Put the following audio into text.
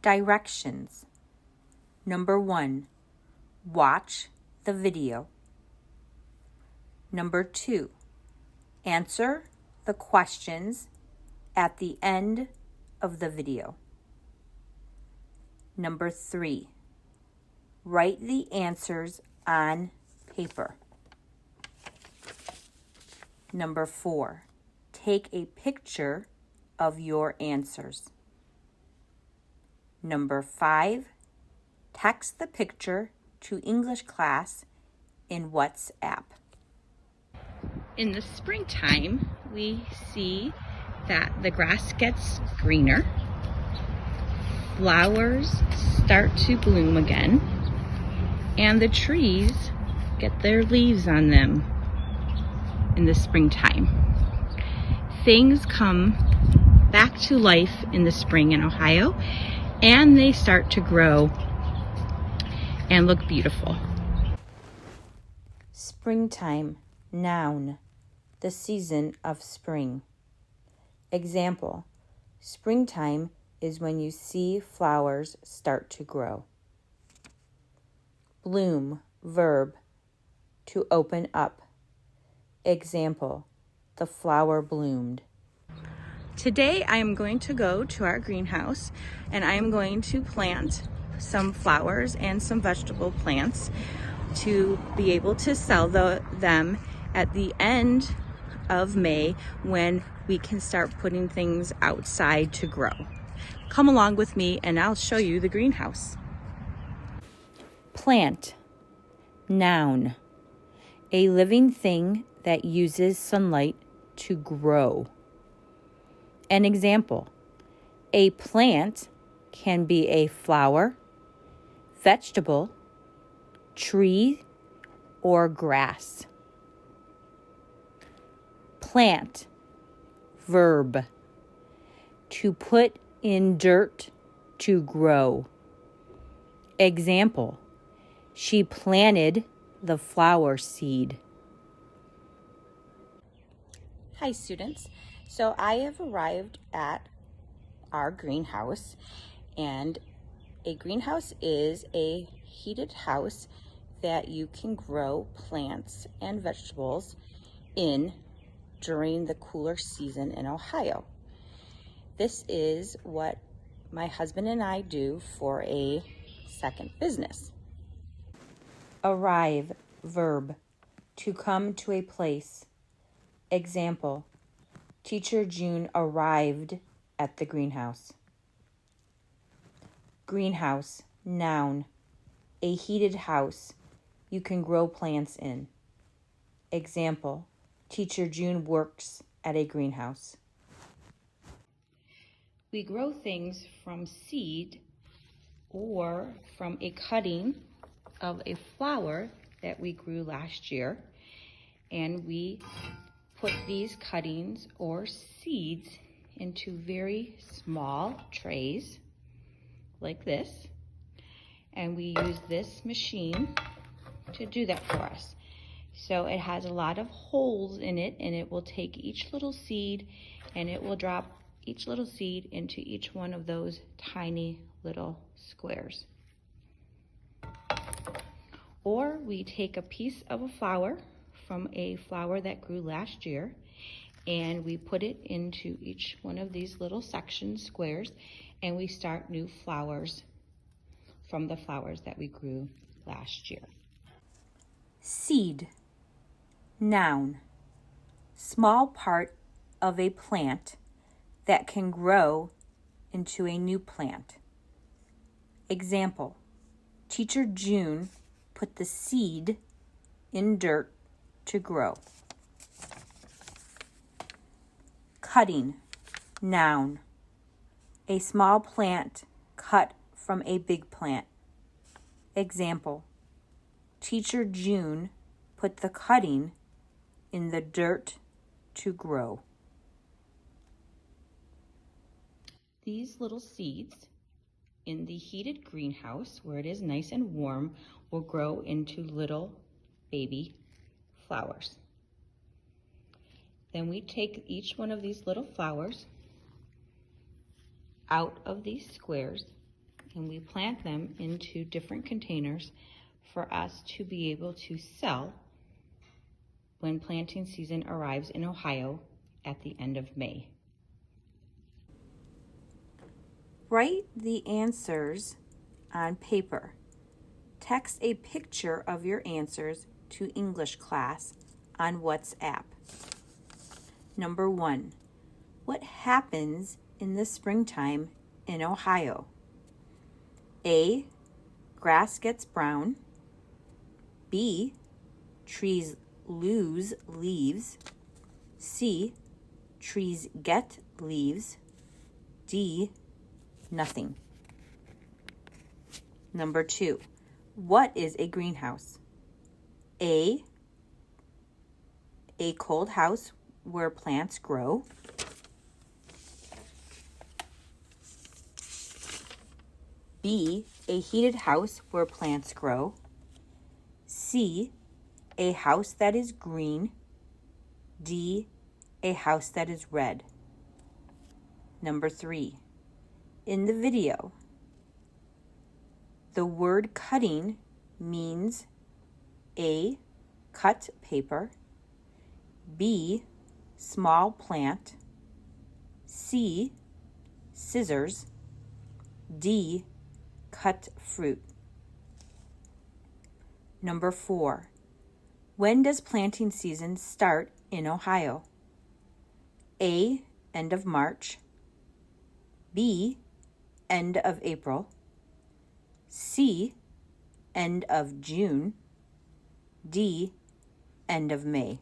Directions. Number 1, watch the video. Number 2, answer the questions at the end of the video. Number 3, write the answers on paper. Number 4, take a picture of your answers. Number 5, text the picture to English class in WhatsApp. In the springtime, we see that the grass gets greener, flowers start to bloom again, and the trees get their leaves on them in the springtime. Things come back to life in the spring in Ohio, and they start to grow and look beautiful. Springtime, noun, the season of spring. Example, springtime is when you see flowers start to grow. Bloom, verb, to open up. Example, the flower bloomed. Today I am going to go to our greenhouse and I am going to plant some flowers and some vegetable plants to be able to sell them at the end of May when we can start putting things outside to grow. Come along with me and I'll show you the greenhouse. Plant, noun, a living thing that uses sunlight to grow. An example, a plant can be a flower, vegetable, tree, or grass. Plant, verb, to put in dirt to grow. Example, she planted the flower seed. Hi students, so I have arrived at our greenhouse, and a greenhouse is a heated house that you can grow plants and vegetables in during the cooler season in Ohio. This is what my husband and I do for a second business. Arrive, verb, to come to a place. Example, Teacher June arrived at the greenhouse. Greenhouse, noun, a heated house you can grow plants in. Example, Teacher June works at a greenhouse. We grow things from seed or from a cutting of a flower that we grew last year, and we put these cuttings or seeds into very small trays like this, and we use this machine to do that for us. So it has a lot of holes in it, and it will take each little seed and it will drop each little seed into each one of those tiny little squares. Or we take a piece of a flower from a flower that grew last year, and we put it into each one of these little section squares, and we start new flowers from the flowers that we grew last year. Seed, noun, small part of a plant that can grow into a new plant. Example, Teacher June put the seed in dirt to grow. Cutting, noun, a small plant cut from a big plant. Example, Teacher June put the cutting in the dirt to grow. These little seeds in the heated greenhouse, where it is nice and warm, will grow into little baby flowers. Then we take each one of these little flowers out of these squares, and we plant them into different containers for us to be able to sell when planting season arrives in Ohio at the end of May. Write the answers on paper. Text a picture of your answers to English class on WhatsApp. Number 1. What happens in the springtime in Ohio? A. Grass gets brown. B. Trees lose leaves. C. Trees get leaves. D. Nothing. Number 2. What is a greenhouse? A cold house where plants grow. B, a heated house where plants grow. C, a house that is green. D, a house that is red. Number 3, in the video, the word cutting means A, cut paper. B, small plant. C, scissors. D, cut fruit. Number 4, when does planting season start in Ohio? A, end of March. B, end of April. C, end of June. D, end of May.